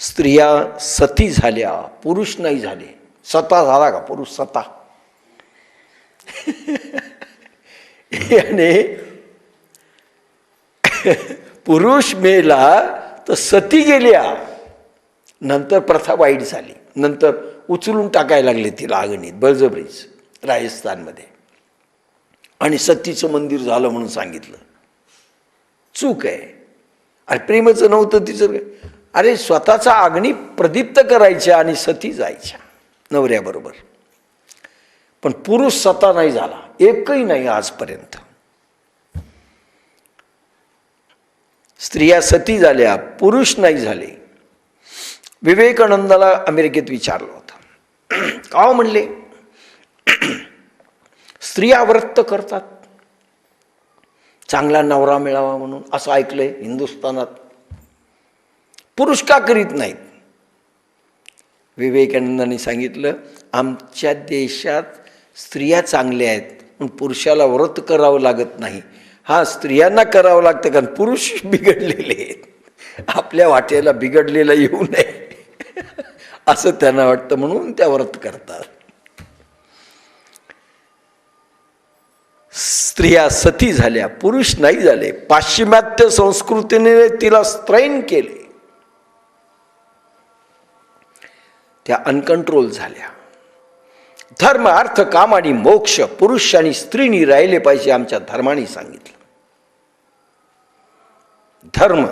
स्त्रिया सती झाल्या, पुरुष नाही झाले. सता झाला का पुरुष? सता. याने पुरुष मेला तर सती गेल्या. नंतर प्रथा वाईट झाली. नंतर उचलून टाकायला लागले तिला अग्नीत बळजबरीच राजस्थानमध्ये. आणि सतीचं मंदिर झालं म्हणून सांगितलं. चूक आहे. अरे प्रेमचं नव्हतं तिचं. अरे स्वतःचा अग्नी प्रदीप्त करायच्या आणि सती जायच्या नवऱ्याबरोबर. पण पुरुष सता नाही झाला, एकही नाही आजपर्यंत. स्त्रिया सती झाल्या, पुरुष नाही झाले. विवेकानंदाला अमेरिकेत विचारलं होतं, का म्हणले स्त्रिया व्रत करतात चांगला नवरा मिळावा म्हणून, असं ऐकलंय हिंदुस्थानात, पुरुष का करीत नाहीत? विवेकानंदांनी सांगितलं, आमच्या देशात स्त्रिया चांगल्या आहेत पण पुरुषाला व्रत करावं लागत नाही. हा, स्त्रियांना करावं लागतं कारण पुरुष बिघडलेले आहेत, आपल्या वाट्याला बिघडलेला येऊ नये असं त्यांना वाटतं, म्हणून त्या व्रत करतात. स्त्रिया सती झाल्या, पुरुष नाही झाले. पाश्चिमात्य संस्कृतीने तिला स्त्रैण केले, त्या अनकंट्रोल झाल्या. धर्म, अर्थ, काम आणि मोक्ष पुरुष आणि स्त्रीनी राहिले पाहिजे आमच्या धर्माने सांगितलं. धर्म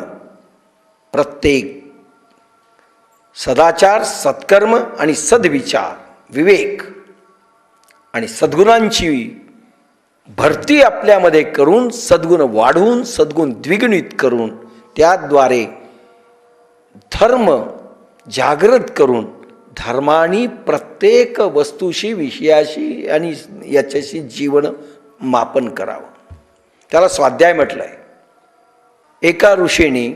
प्रत्येक सदाचार, सत्कर्म आणि सद्विचार, विवेक आणि सद्गुणांची भरती आपल्यामध्ये करून, सद्गुण वाढवून, सद्गुण द्विगुणित करून, त्याद्वारे धर्म जागृत करून धर्माने प्रत्येक वस्तूशी, विषयाशी आणि याच्याशी जीवन मापन करावं. त्याला स्वाध्याय म्हटलंय. एका ऋषीने,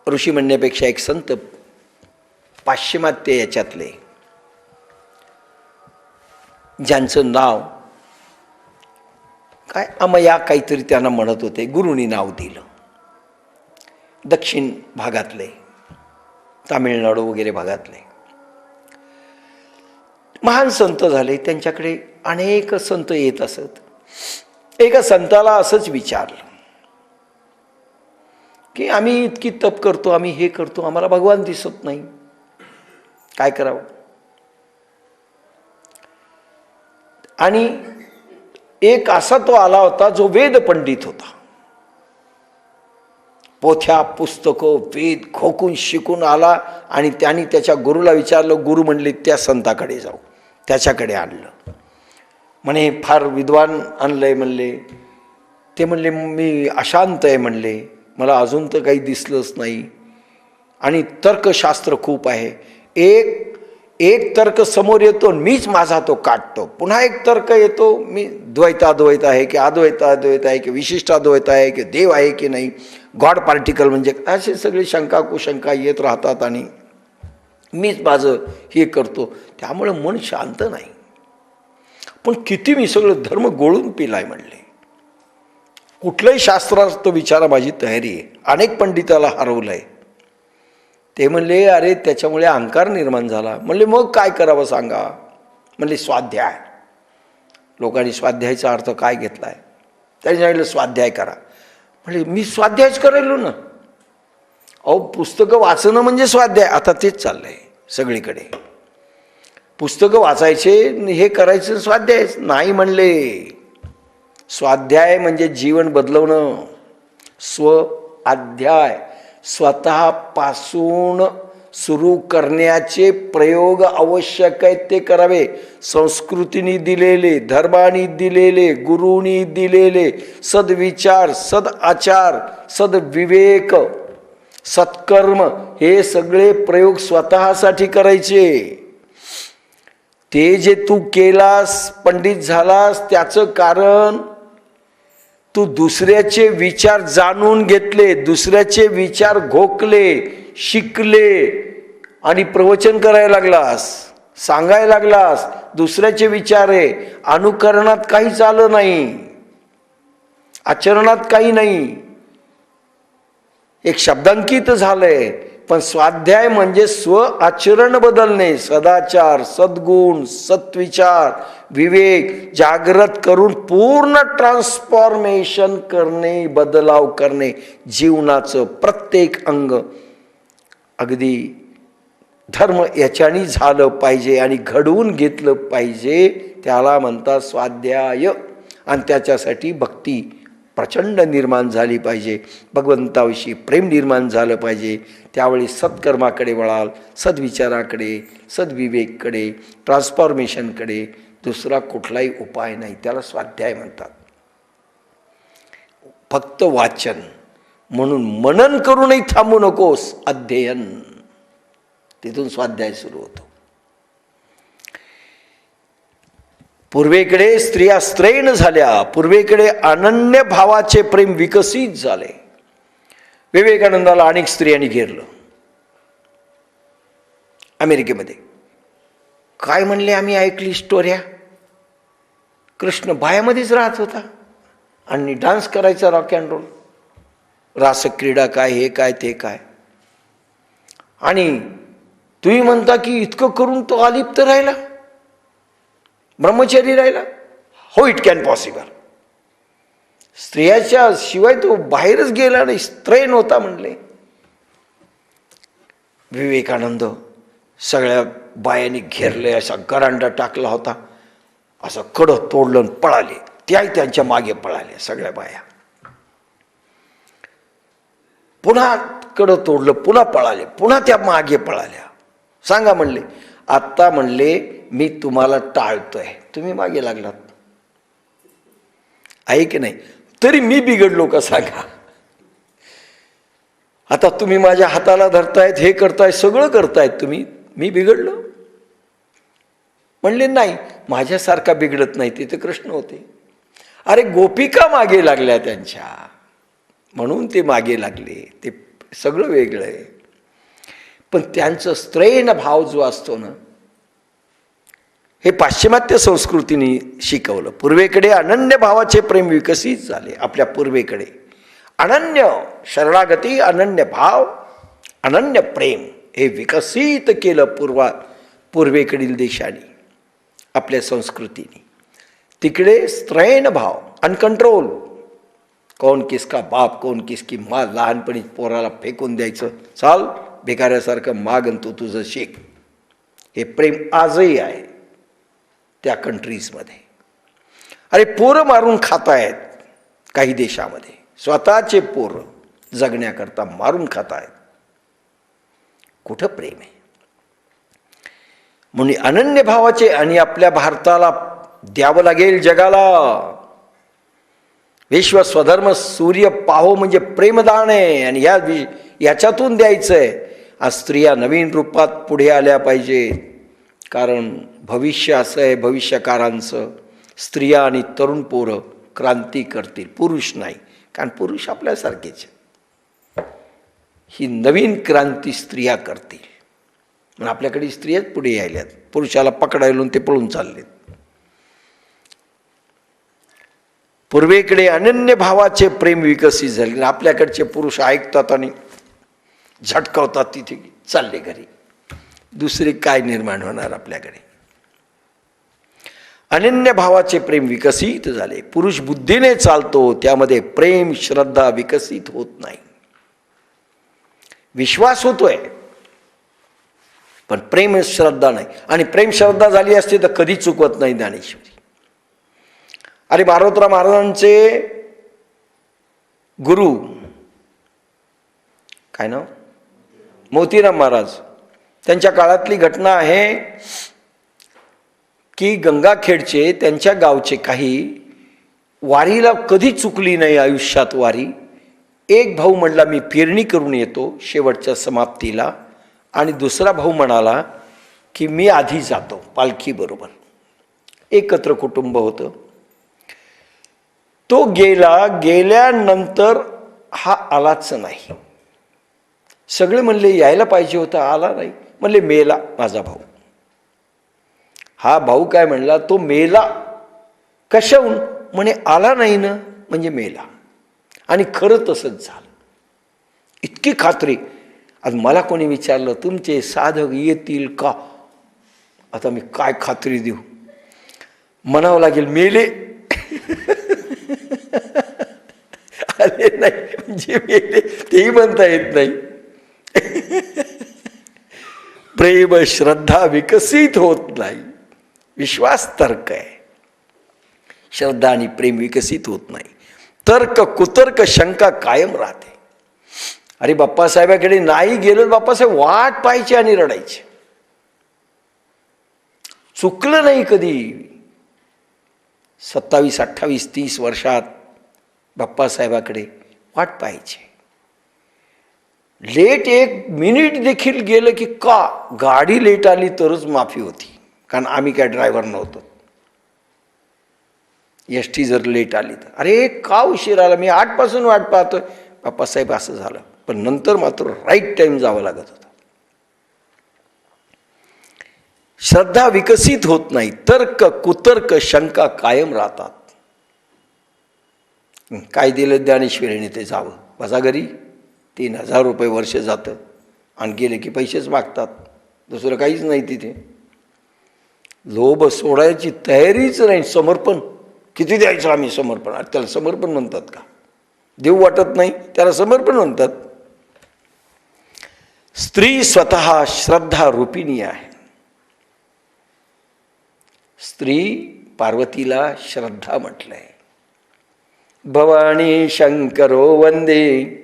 ऋषी म्हणण्यापेक्षा एक संत, पाश्चिमात्य याच्यातले, ज्यांचं नाव काय अमया काहीतरी त्यांना म्हणत होते, गुरुनी नाव दिलं. दक्षिण भागातले, तामिळनाडू वगैरे भागातले महान संत झाले. त्यांच्याकडे अनेक संत येत असत. एका संताला असंच विचारलं की आम्ही इतकी तप करतो, आम्ही हे करतो, आम्हाला भगवान दिसत नाही, काय करावं? आणि एक असा तो आला होता जो वेद पंडित होता. पोथ्या, पुस्तकं, वेद खोकून शिकून आला आणि त्यांनी त्याच्या गुरुला विचारलं. गुरु म्हणले त्या संताकडे जाऊ. त्याच्याकडे आणलं. म्हणे फार विद्वान आणलंय म्हणले. ते म्हणले मी अशांत आहे म्हणले, मला अजून तर काही दिसलंच नाही आणि तर्कशास्त्र खूप आहे. एक तर्क समोर येतो, मीच माझा तो काढतो. पुन्हा एक तर्क येतो, मी द्वैताद्वैत आहे की अद्वैताद्वैत आहे की विशिष्टाद्वैत आहे की देव आहे की नाही, गॉड पार्टिकल म्हणजे, असे सगळे शंका कुशंका येत राहतात आणि मीच माझं हे करतो. त्यामुळे मन शांत नाही. पण किती मी सगळं धर्म गोळून पिलाय म्हणले. कुठलंही शास्त्रार्थ विचारा, माझी तयारी आहे. अनेक पंडिताला हरवलंय. ते म्हणले अरे त्याच्यामुळे अहंकार निर्माण झाला. म्हणले मग काय करावं सांगा? म्हणले स्वाध्याय. लोकांनी स्वाध्यायाचा अर्थ काय घेतलाय? त्यांनी सांगितलं स्वाध्याय करा. म्हणले मी स्वाध्यायच करायलो ना. अहो पुस्तकं वाचणं म्हणजे स्वाध्याय. आता तेच चाललंय सगळीकडे. पुस्तकं वाचायचे, हे करायचं, स्वाध्याय नाही म्हणले. स्वाध्याय म्हणजे जीवन बदलवणं. स्वाध्याय स्वतःपासून सुरू करण्याचे प्रयोग आवश्यक आहेत, ते करावे. संस्कृतीने दिलेले, धर्माने दिलेले, गुरुनी दिलेले सद्विचार, सदाचार, सद्विवेक, सत्कर्म, हे सगळे प्रयोग स्वतःसाठी करायचे. ते जे तू केलास, पंडित झालास, त्याचं कारण तू दुसऱ्याचे विचार जाणून घेतले, दुसऱ्याचे विचार घोकले, शिकले आणि प्रवचन करायला लागलास, सांगायला लागलास. दुसऱ्याचे विचार आहे. अनुकरणात काहीच आलं नाही, आचरणात काही नाही. एक शब्दांकित झालंय, पण स्वाध्याय म्हणजे स्व आचरण बदलणे, सदाचार, सद्गुण, सत्विचार, विवेक जागृत करून पूर्ण ट्रान्सफॉर्मेशन करणे, बदलाव करणे, जीवनाचं प्रत्येक अंग अगदी धर्म याच्यानी झालं पाहिजे आणि घडवून घेतलं पाहिजे, त्याला म्हणतात स्वाध्याय. आणि त्याच्यासाठी भक्ती प्रचंड निर्माण झाली पाहिजे, भगवंताविषयी प्रेम निर्माण झालं पाहिजे. त्यावेळी सत्कर्माकडे वळाल, सद्विचाराकडे, सद्विवेककडे, ट्रान्सफॉर्मेशनकडे. दुसरा कुठलाही उपाय नाही, त्याला स्वाध्याय म्हणतात. फक्त वाचन म्हणून मनन करूनही थांबू नकोस, अध्ययन. तिथून स्वाध्याय सुरू होतो. पूर्वेकडे स्त्रिया स्त्रैण झाल्या, पूर्वेकडे अनन्य भावाचे प्रेम विकसित झाले. विवेकानंदाला अनेक स्त्रियांनी घेरलं अमेरिकेमध्ये. काय म्हणले, आम्ही ऐकली स्टोऱ्या, कृष्ण बायामध्येच राहत होता आणि डान्स करायचा, रॉक अँड रोल, रासक्रीडा काय, हे काय ते काय. आणि तुम्ही म्हणता की इतकं करून तो अलिप्त राहिला, ब्रह्मचारी राहिला. हो, इट कॅन पॉसिबल. स्त्रियाच्या शिवाय तो बाहेरच गेला नाही, स्त्रैण होता म्हणले. विवेकानंद सगळ्या बायांनी घेरले, असा गरांडा टाकला होता, असं कडं तोडलं, पळाले. त्याही त्यांच्या मागे पळाले सगळ्या बाया. पुन्हा कडं तोडलं, पुन्हा पळाले, पुन्हा त्या मागे पळाल्या. सांगा म्हणले, आत्ता म्हणले मी तुम्हाला टाळतोय, तुम्ही मागे लागलात, आहे की नाही? तरी मी बिघडलो का सांगा? आता तुम्ही माझ्या हाताला धरतायत, हे करताय, सगळं करतायत तुम्ही, मी बिघडलो? म्हणले नाही, माझ्यासारखा बिघडत नाही. तिथे कृष्ण होते. अरे गोपिका मागे लागल्या त्यांच्या, म्हणून ते मागे लागले. ते सगळं वेगळं आहे. पण त्यांचं स्त्रैण भाव जो असतो ना, हे पाश्चिमात्य संस्कृतीने शिकवलं. पूर्वेकडे अनन्य भावाचे प्रेम विकसित झाले. आपल्या पूर्वेकडे अनन्य शरणागती, अनन्य भाव, अनन्य प्रेम हे विकसित केलं पूर्वेकडील देशाने, आपल्या संस्कृतीने. तिकडे स्त्रैण भाव, अनकंट्रोल, कौन किसका बाप, कौन किसकी माँ, लहानपणी पोराला फेकून द्यायचं, चाल भिकाऱ्यासारखं माग आणि तू तुझं शिक. हे प्रेम आजही आहे त्या कंट्रीजमध्ये. अरे पोरं मारून खातायत काही देशामध्ये, स्वतःचे पोरं जगण्याकरता मारून खातायत. कुठं प्रेम आहे? म्हणून अनन्य भावाचे. आणि आपल्या भारताला द्यावं लागेल जगाला. विश्व स्वधर्म सूर्य पाहो म्हणजे प्रेमदान आहे, आणि याच्यातून द्यायचंय. आज स्त्रिया नवीन रूपात पुढे आल्या पाहिजेत, कारण भविष्य असं आहे भविष्यकारांचं. स्त्रिया आणि तरुण पोरं क्रांती करतील, पुरुष नाही, कारण पुरुष आपल्यासारखेच. ही नवीन क्रांती स्त्रिया करतील. म्हणून आपल्याकडे स्त्रियाच पुढे यायल्यात, पुरुषाला पकडायला ते पळून चाललेत. पूर्वेकडे अनन्य भावाचे प्रेम विकसित झाले. आपल्याकडचे पुरुष ऐकतात आणि झटकावतात, तिथे चालले घरी. दुसरे काय निर्माण होणार आपल्याकडे? अनन्य भावाचे प्रेम विकसित झाले. पुरुष बुद्धीने चालतो, त्यामध्ये प्रेम श्रद्धा विकसित होत नाही. विश्वास होतोय पण प्रेम श्रद्धा नाही. आणि प्रेम श्रद्धा झाली असते तर कधी चुकवत नाही ज्ञानेश्वरी. अरे मारोतराव महाराजांचे गुरु काय नाव, मोतीराम महाराज, त्यांच्या काळातली घटना आहे की गंगाखेडचे, त्यांच्या गावचे काही वारीला कधी चुकली नाही आयुष्यात वारी. एक भाऊ म्हणला मी पेरणी करून येतो शेवटच्या समाप्तीला, आणि दुसरा भाऊ म्हणाला की मी आधी जातो पालखी बरोबर. एकत्र कुटुंब होतं. तो गेला, गेल्यानंतर हा आलाच नाही. सगळे म्हणले यायला पाहिजे होता, आला नाही. म्हणले मेला माझा भाऊ. हा भाऊ काय म्हणला, तो मेला कशाहून? म्हणे आला नाही ना, म्हणजे मेला. आणि खरं तसंच झालं. इतकी खात्री. आज मला कोणी विचारलं तुमचे साधक येतील का, आता मी काय खात्री देऊ. म्हणावं लागेल मेले. आले नाही म्हणजे मेले तेही म्हणता येत नाही. प्रेम श्रद्धा विकसित होत नाही. विश्वास तर्क आहे, श्रद्धा आणि प्रेम विकसित होत नाही. तर्क कुतर्क शंका कायम राहते. अरे बाप्पासाहेबाकडे नाही गेलो, बाप्पासाहेब वाट पाहायची आणि रडायचे. चुकलं नाही कधी. 27, 28, 30 वर्षात बाप्पासाहेबाकडे वाट पाहायची. लेट 1 मिनिट देखील गेलं की का गाडी लेट आली तरच माफी होती, कारण आम्ही काय ड्रायव्हर नव्हतो. एसटी जर लेट आली तर अरे का उशीर आला, मी 8 पासून वाट पाहतोय. बाप्पासाहेब असं झालं. पण नंतर मात्र राईट टाइम जावं लागत होतं. श्रद्धा विकसित होत नाही. तर्क कुतर्क शंका कायम राहतात. काय दिलं ज्ञानेश्वरीने ते जावं बसा घरी. 3000 रुपये वर्ष जातं आणि गेले की पैसेच मागतात, दुसरं काहीच नाही तिथे. लोभ सोडायची तयारीच नाही. समर्पण किती द्यायचं आम्ही समर्पण. त्याला समर्पण म्हणतात का? देऊ वाटत नाही त्याला समर्पण म्हणतात. स्त्री स्वतः श्रद्धा रूपिणी आहे. स्त्री पार्वतीला श्रद्धा म्हटलंय. भवानी शंकरो वंदे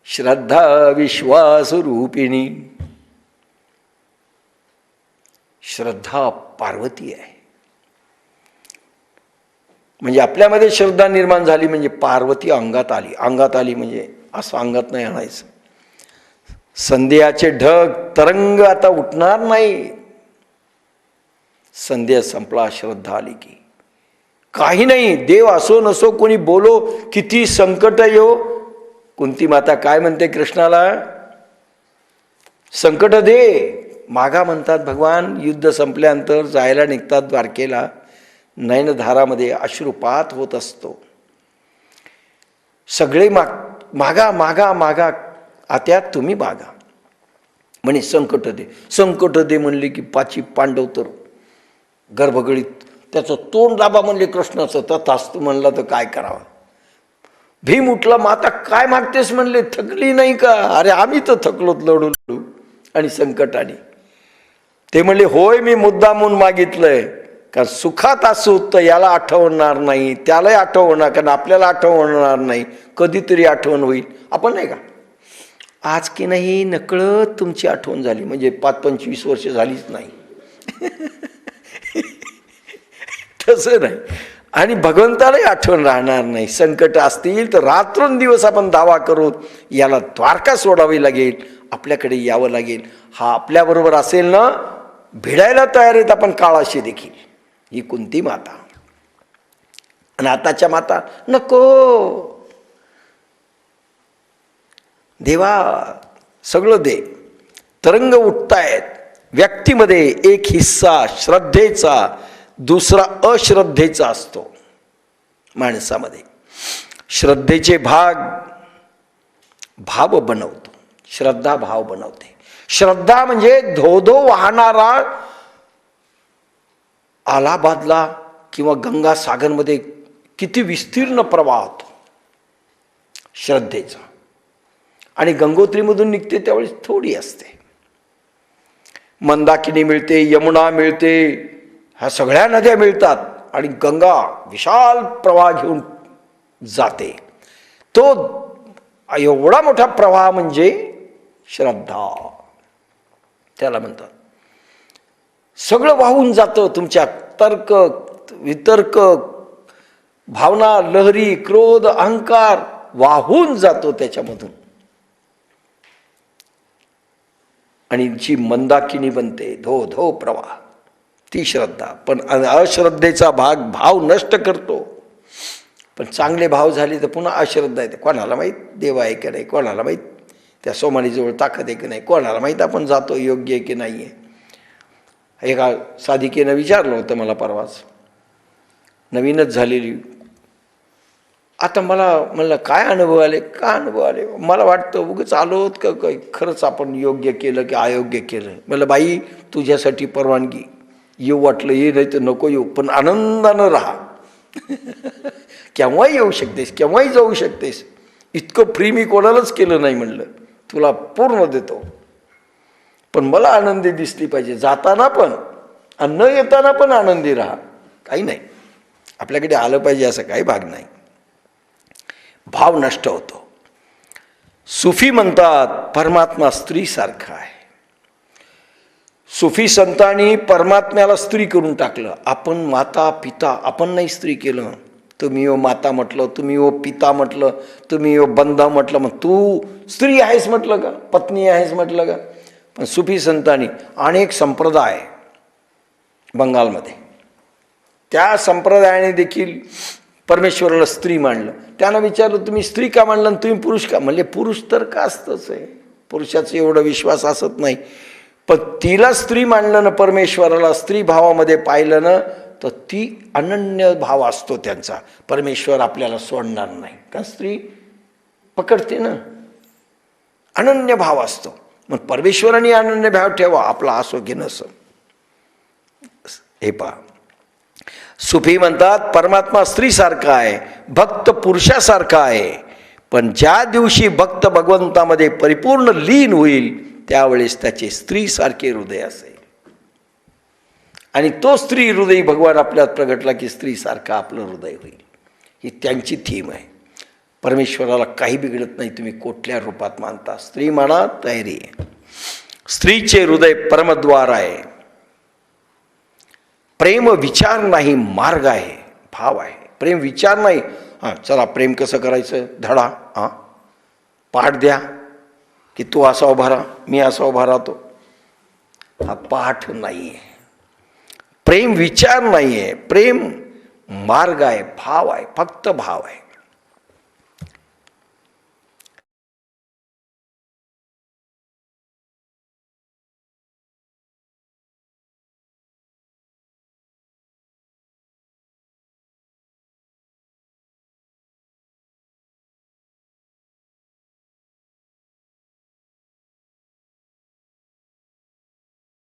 श्रद्धा विश्वास रूपिणी. श्रद्धा पार्वती आहे. म्हणजे आपल्यामध्ये श्रद्धा निर्माण झाली म्हणजे पार्वती अंगात आली. अंगात आली म्हणजे असं अंगात नाही आणायचं. संध्याचे ढग तरंग आता उठणार नाही. संध्या संपला, श्रद्धा आली की काही नाही. देव असो नसो, कोणी बोलो, किती संकट येऊ, कुंती माता काय म्हणते कृष्णाला, संकट दे मागा म्हणतात भगवान. युद्ध संपल्यानंतर जायला निघतात द्वारकेला. नयनधारामध्ये अश्रुपात होत असतो. सगळे मागा मागा मागा, आत्या तुम्ही मागा. म्हणे संकट दे. संकट दे म्हणले की 5 पांडव तर गर्भगडीत. त्याचं तोंड दाबा म्हणले कृष्णाचं. तथास्तु म्हणला तर काय करावं. भीम उठला, माता काय मागतेस म्हणले, थकली नाही का. अरे आम्ही तर थकलोत लढू लढू आणि संकटाने. ते म्हणले होय मी मुद्दामून मागितलंय, कारण सुखात असू तर याला आठवणार नाही, त्यालाही आठवणार, कारण आपल्याला आठवणार नाही. कधीतरी आठवण होईल. आपण नाही का आज की नाही नकळत तुमची आठवण झाली म्हणजे 5-25 वर्ष झालीच नाही. तसं नाही. आणि भगवंतालाही आठवण राहणार नाही. संकट असतील तर रात्रंदिवस आपण दावा करू याला द्वारका सोडावी लागेल, आपल्याकडे यावं लागेल. हा आपल्याबरोबर असेल ना, भिडायला तयार आहेत आपण काळाशी देखील. ही कुंती माता. आणि आताच्या माता नको देवा सगळं दे. तरंग उठतायत. व्यक्तीमध्ये एक हिस्सा श्रद्धेचा, दुसरा अश्रद्धेचा असतो. माणसामध्ये श्रद्धेचे भाव बनवतो, श्रद्धा भाव बनवते. श्रद्धा म्हणजे धोधो वाहणारा अलाहाबादला किंवा गंगा सागरमध्ये किती विस्तीर्ण प्रवाह होतो श्रद्धेचा. आणि गंगोत्रीमधून निघते त्यावेळेस थोडी असते. मंदाकिनी मिळते, यमुना मिळते, ह्या सगळ्या नद्या मिळतात आणि गंगा विशाल प्रवाह घेऊन जाते. तो एवढा मोठा प्रवाह म्हणजे श्रद्धा त्याला म्हणतात. सगळं वाहून जातं तुमच्या तर्क वितर्क भावना, लहरी, क्रोध, अहंकार वाहून जातो त्याच्यामधून. आणि जी मंदाकिनी बनते धो धो प्रवाह, ती श्रद्धा. पण अश्रद्धेचा भाव नष्ट करतो. पण चांगले भाव झाले तर पुन्हा अश्रद्धा येते. कोणाला माहीत देव आहे की नाही, कोणाला माहीत त्या सोमानीजवळ ताकद आहे की नाही, कोणाला माहीत आपण जातो योग्य आहे की नाही आहे. एका साधिकेनं विचारलं होतं मला परवाच, नवीनच झालेली आता मला म्हणलं काय अनुभव आले, काय अनुभव आले, मला वाटतं उगीच आलो का काही खरंच आपण योग्य केलं की अयोग्य केलं. म्हणलं बाई तुझ्यासाठी परवानगी, येऊ वाटलं ये, नाही तर नको येऊ, पण आनंदानं राहा. केव्हाही येऊ शकतेस, केव्हाही जाऊ शकतेस, इतकं फ्री मी कोणालाच केलं नाही. म्हणलं तुला पूर्ण देतो, पण मला आनंदी दिसली पाहिजे, जाताना पण आणि न येताना पण आनंदी राहा. काही नाही, आपल्याकडे आलं पाहिजे असं काही भाग नाही. भाव नष्ट होतो. सुफी म्हणतात परमात्मा स्त्रीसारखा आहे. सुफी संतांनी परमात्म्याला स्त्री करून टाकलं. आपण माता पिता, आपण नाही स्त्री केलं. तुम्ही ओ माता म्हटलं, तुम्ही ओ पिता म्हटलं, तुम्ही ओ बंधा म्हटलं, मग तू स्त्री आहेस म्हटलं का, पत्नी आहेस म्हटलं का. पण सुफी संतांनी अनेक संप्रदाय बंगालमध्ये, त्या संप्रदायाने देखील परमेश्वराला स्त्री मानलं. त्यांना विचारलं तुम्ही स्त्री का मानलं आणि तुम्ही पुरुष का. म्हणले पुरुष तर का असतंच आहे, पुरुषाचा एवढा विश्वास असत नाही, पण तिला स्त्री मानलं ना, परमेश्वराला स्त्री भावामध्ये पाहिलं ना, तर ती अनन्य भाव असतो त्यांचा. परमेश्वर आपल्याला सोडणार नाही का, स्त्री पकडते ना, अनन्य भाव असतो. मग परमेश्वराने अनन्य भाव ठेवा, आपला असो की नसो. हे पहा, सुफी म्हणतात परमात्मा स्त्रीसारखा आहे, भक्त पुरुषासारखा आहे. पण ज्या दिवशी भक्त भगवंतामध्ये परिपूर्ण लीन होईल त्यावेळेस त्याचे स्त्रीसारखे हृदय असेल. आणि तो स्त्री हृदय भगवान आपल्यात प्रगटला की स्त्रीसारखं आपलं हृदय होईल. ही त्यांची थीम आहे. परमेश्वराला काही बिघडत नाही, तुम्ही कुठल्या रूपात मानता. स्त्री म्हणा तयारी आहे. स्त्रीचे हृदय परमद्वार आहे. प्रेम विचार नाही, मार्ग आहे, भाव आहे. प्रेम विचार नाही, हां चला प्रेम कसं करायचं धडा, हां पाठ द्या की तू असा उभा राहा, मी असा उभा राहतो. हा पाठ नाही आहे. प्रेम विचार नाही आहे, प्रेम मार्ग आहे, भाव आहे, फक्त भाव आहे.